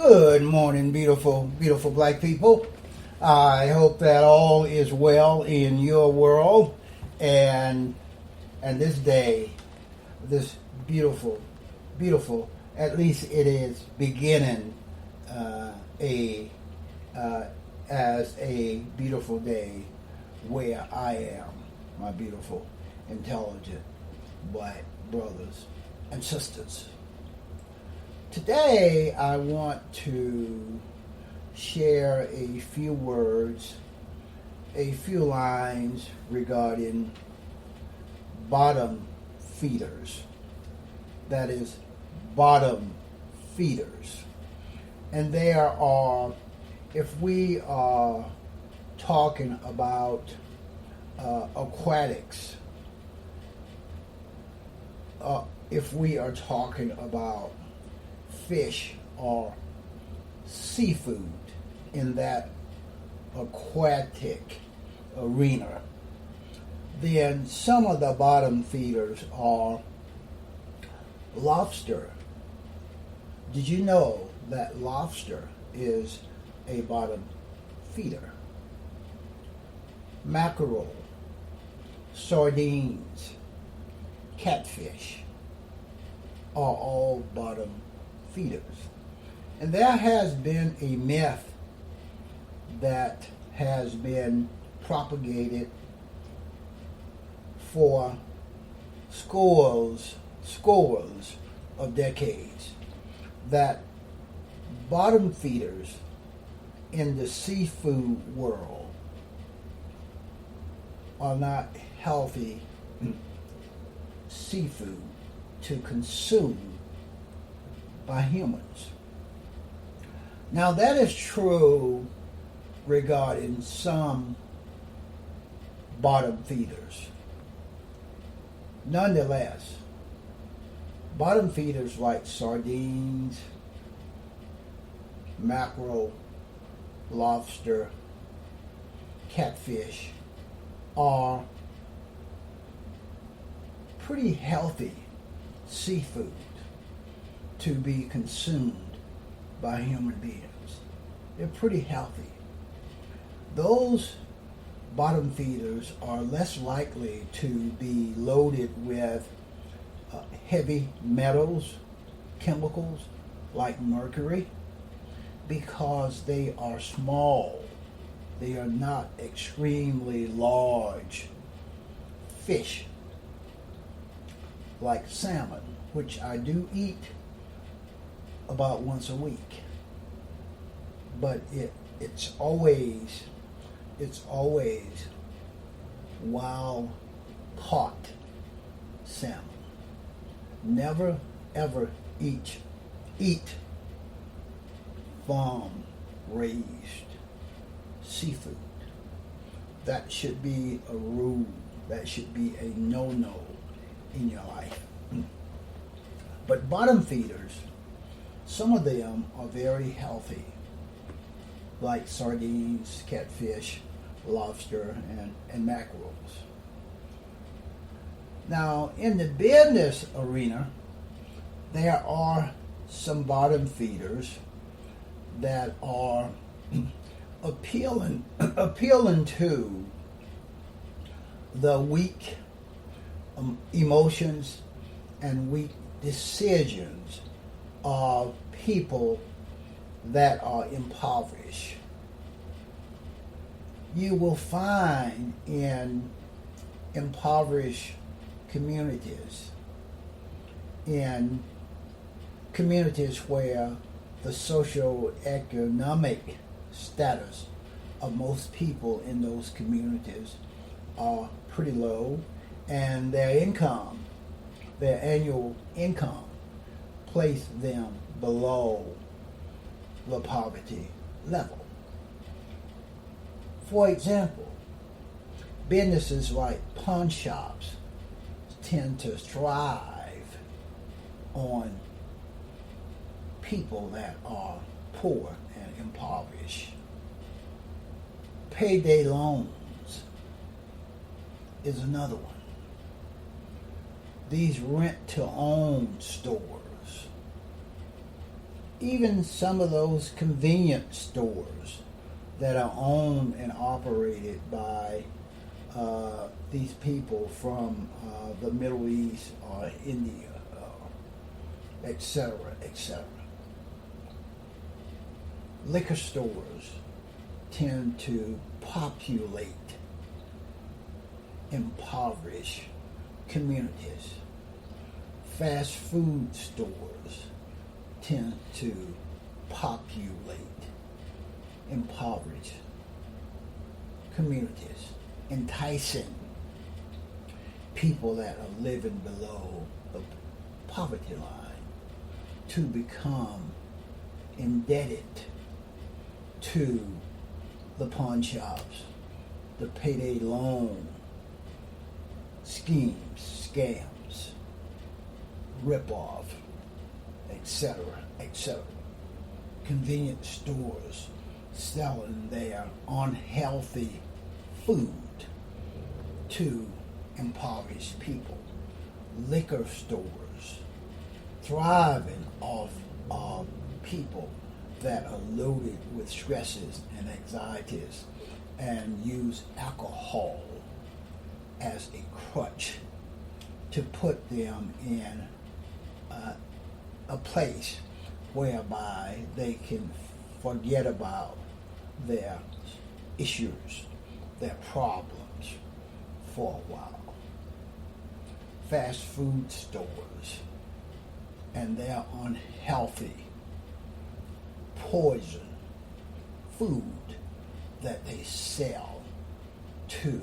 Good morning, beautiful, beautiful black people. I hope that all is well in your world and this day, this beautiful, beautiful. At least it is beginning as a beautiful day where I am, my beautiful, intelligent black brothers and sisters. Today, I want to share a few words, a few lines regarding bottom feeders. That is, bottom feeders. And there are, if we are talking about aquatics, if we are talking about fish or seafood in that aquatic arena, then some of the bottom feeders are lobster. Did you know that lobster is a bottom feeder? Mackerel, sardines, catfish are all bottom feeders. And there has been a myth that has been propagated for scores of decades that bottom feeders in the seafood world are not healthy seafood to consume by humans. Now that is true regarding some bottom feeders. Nonetheless, bottom feeders like sardines, mackerel, lobster, catfish are pretty healthy seafood to be consumed by human beings. They're pretty healthy. Those bottom feeders are less likely to be loaded with heavy metals, chemicals like mercury, because they are small. They are not extremely large fish like salmon, which I do eat about once a week. But it's always wild caught salmon. Never ever eat farm raised seafood. That should be a rule. That should be a no-no in your life. But bottom feeders, some of them are very healthy, like sardines, catfish, lobster, and mackerels. Now, in the business arena, there are some bottom feeders that are appealing to the weak emotions and weak decisions of people that are impoverished. You will find in impoverished communities, in communities where the socio-economic status of most people in those communities are pretty low, and their annual income, place them below the poverty level. For example, businesses like pawn shops tend to thrive on people that are poor and impoverished. Payday loans is another one. These rent-to-own stores even some of those convenience stores that are owned and operated by these people from the Middle East or India, etc., etc. Liquor stores tend to populate impoverished communities. Fast food stores tend to populate impoverished communities, enticing people that are living below the poverty line to become indebted to the pawn shops, the payday loan schemes, scams, rip-off, etc., etc. Convenience stores selling their unhealthy food to impoverished people. Liquor stores thriving off of people that are loaded with stresses and anxieties and use alcohol as a crutch to put them in a place whereby they can forget about their issues, their problems for a while. Fast food stores and their unhealthy poison food that they sell to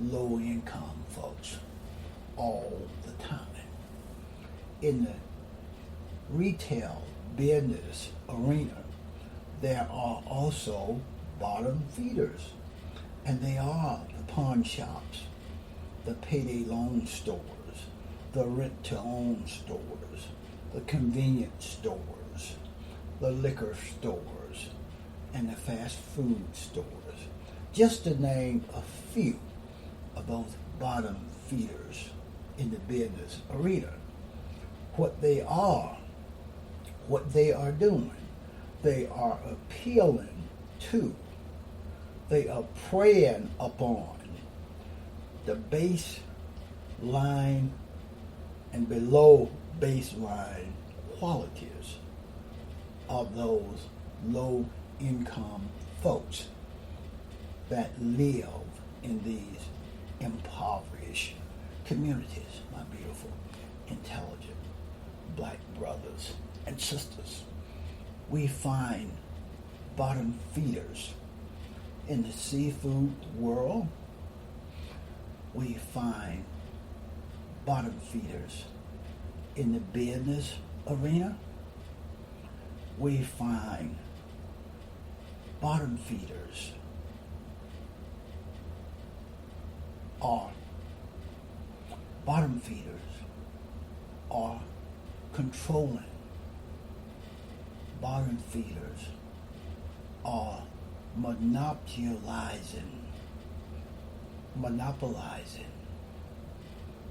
low-income folks all the time. In the retail business arena, there are also bottom feeders, and they are the pawn shops, the payday loan stores, the rent-to-own stores, the convenience stores, the liquor stores, and the fast food stores, just to name a few of those bottom feeders in the business arena. What they are doing, they are appealing to, they are preying upon the baseline and below baseline qualities of those low-income folks that live in these impoverished communities, my beautiful, intelligent black brothers and sisters. We find bottom feeders in the seafood world. We find bottom feeders in the business arena. We find bottom feeders are controlling. Bottom feeders are monopolizing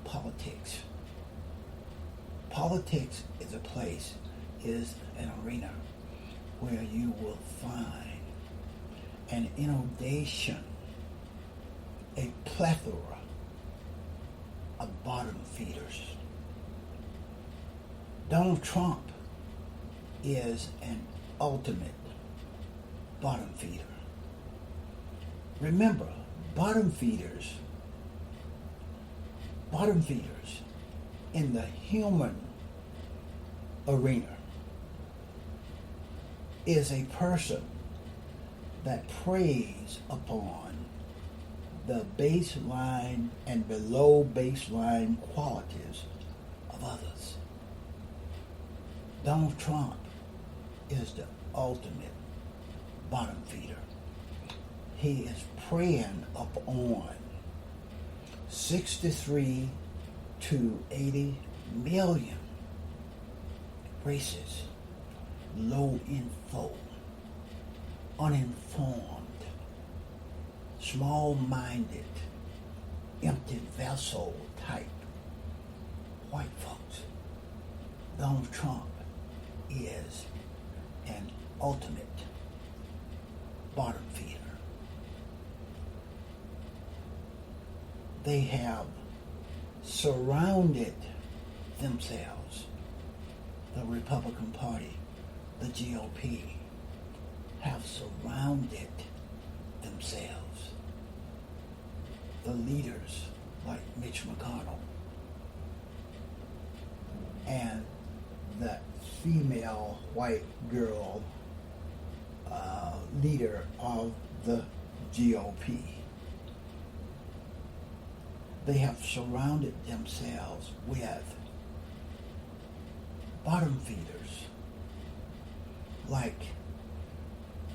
politics. Politics is a place, is an arena where you will find an inundation, a plethora of bottom feeders. Donald Trump is an ultimate bottom feeder. Remember, bottom feeders in the human arena is a person that preys upon the baseline and below baseline qualities of others. Donald Trump is the ultimate bottom feeder. He is preying upon 63 to 80 million racist, low info, uninformed, small-minded, empty vessel type white folks. Donald Trump is and ultimate bottom feeder. They have surrounded themselves, the Republican Party, the GOP, have surrounded themselves, the leaders like Mitch McConnell and that female white girl leader of the GOP. They have surrounded themselves with bottom feeders like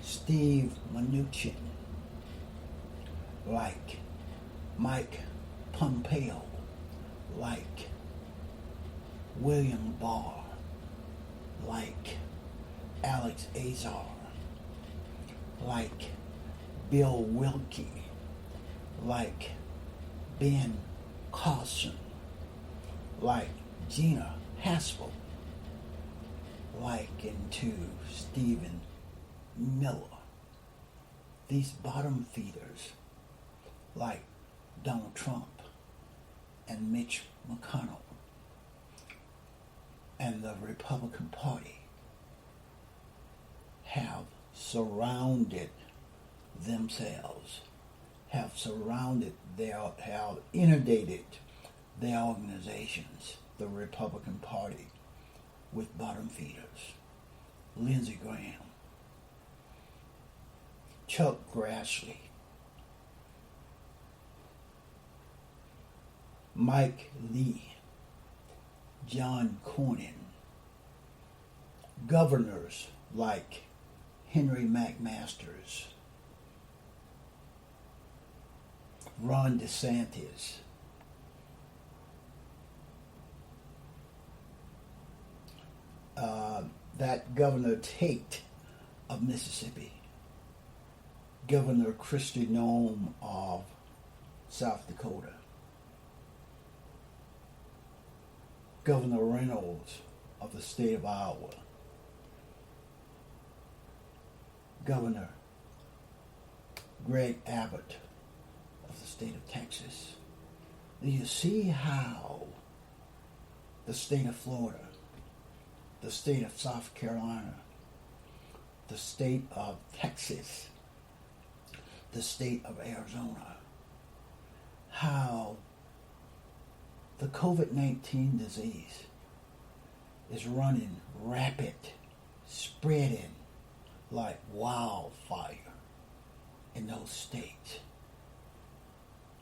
Steve Mnuchin, like Mike Pompeo, like William Barr, like Alex Azar, like Bill Wilkie, like Ben Carson, like Gina Haspel, like into Stephen Miller. These bottom feeders like Donald Trump and Mitch McConnell and the Republican Party have surrounded themselves, have inundated their organizations, the Republican Party, with bottom feeders. Lindsey Graham, Chuck Grassley, Mike Lee, John Cornyn, governors like Henry McMaster's, Ron DeSantis, that Governor Tate of Mississippi, Governor Kristi Noem of South Dakota, Governor Reynolds of the state of Iowa, Governor Greg Abbott of the state of Texas. Do you see how the state of Florida, the state of South Carolina, the state of Texas, the state of Arizona, how the COVID-19 disease is running rapid, spreading like wildfire in those states.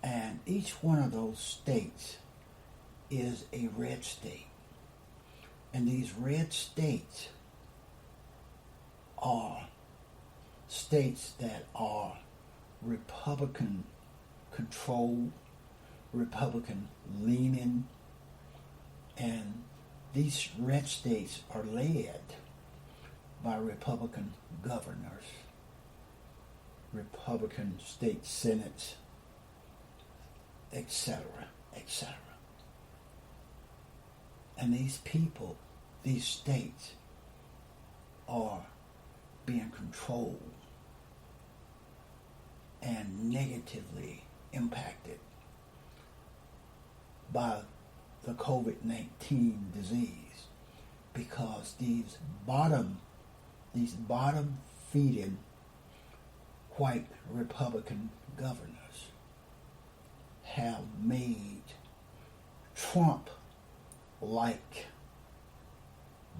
And each one of those states is a red state. And these red states are states that are Republican controlled, Republican leaning, and these red states are led by Republican governors, Republican state senates, etc., etc. And these people, these states, are being controlled and negatively impacted by the COVID-19 disease, because these bottom feeding white Republican governors have made Trump-like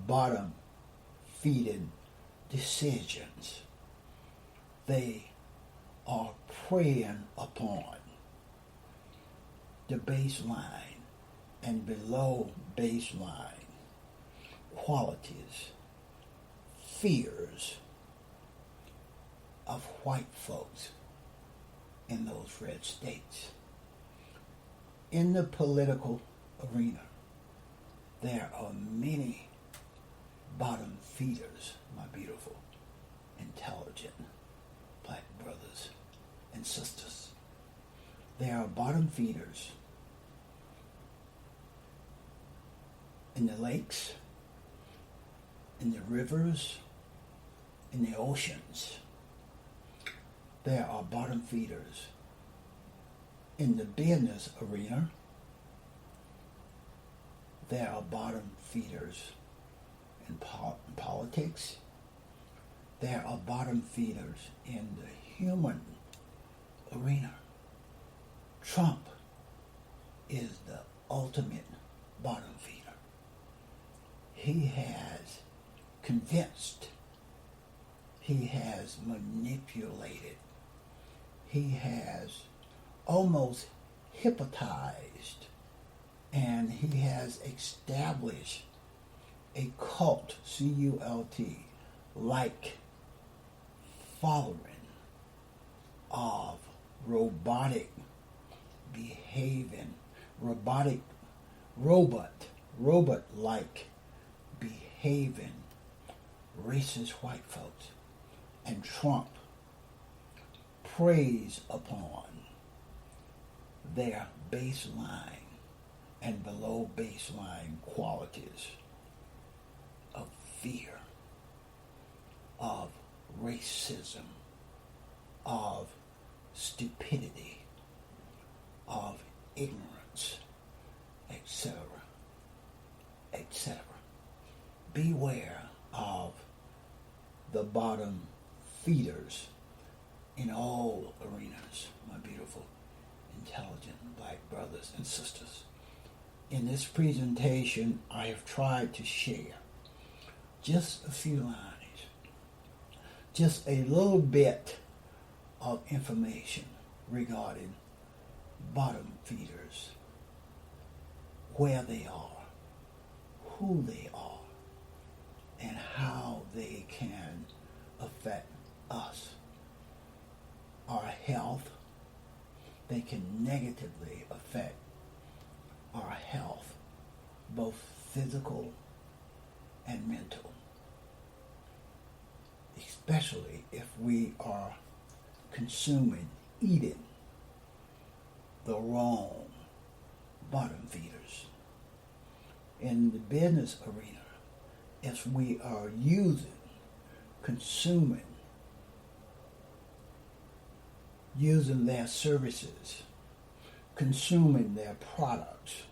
bottom feeding decisions. They are preying upon the baseline and below baseline qualities, fears of white folks in those red states. In the political arena, there are many bottom feeders, my beautiful, intelligent black brothers and sisters. There are bottom feeders in the lakes, in the rivers, in the oceans. There are bottom feeders in the business arena. There are bottom feeders in politics. There are bottom feeders in the human arena. Trump is the ultimate bottom feeder. He has convinced, he has manipulated, he has almost hypnotized, and he has established a cult, C-U-L-T, like following of robotic behaving, robot-like behaving racist white folks. And Trump preys upon their baseline and below baseline qualities of fear, of racism, of stupidity, of ignorance, etc., etc. Beware of the bottom feeders in all arenas, my beautiful, intelligent black brothers and sisters. In this presentation, I have tried to share just a few lines, just a little bit of information regarding bottom feeders, where they are, who they are, and how they can affect us. Our health, they can negatively affect our health, both physical and mental, especially if we are eating the wrong bottom feeders. In the business arena, if we are using their services, consuming their products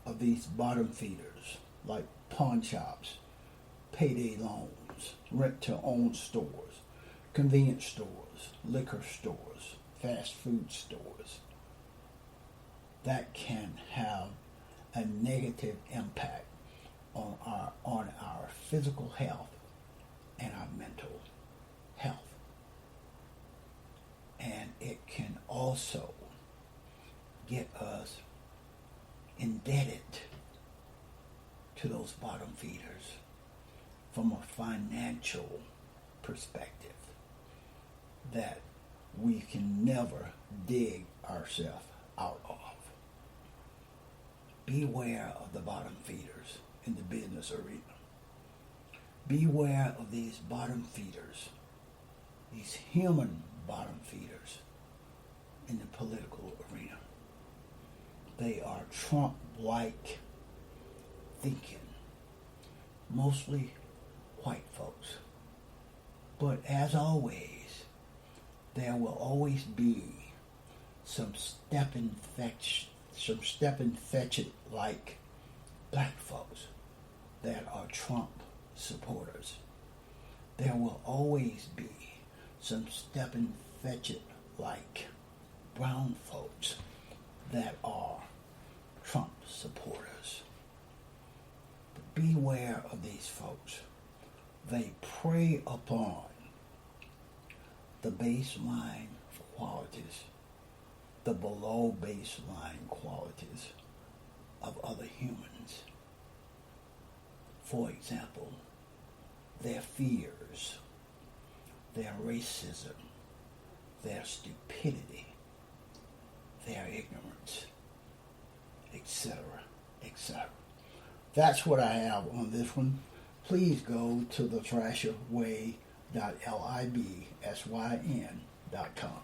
of these bottom feeders, like pawn shops, payday loans, rent-to-own stores, convenience stores, liquor stores, fast food stores, that can have a negative impact on our physical health and our mental health. And it can also get us indebted to those bottom feeders from a financial perspective that we can never dig ourselves out of. Beware of the bottom feeders in the business arena. Beware of these bottom feeders, these human bottom feeders in the political arena. They are Trump-like thinking, mostly white folks. But as always, there will always be some stepping fetch-it like black folks that are Trump supporters. There will always be some stepping fetch-it like brown folks that are Trump supporters. But beware of these folks. They prey upon the baseline qualities, the below baseline qualities of other humans. For example, their fears, their racism, their stupidity, their ignorance, etc., etc. That's what I have on this one. Please go to thethrasherway.libsyn.com.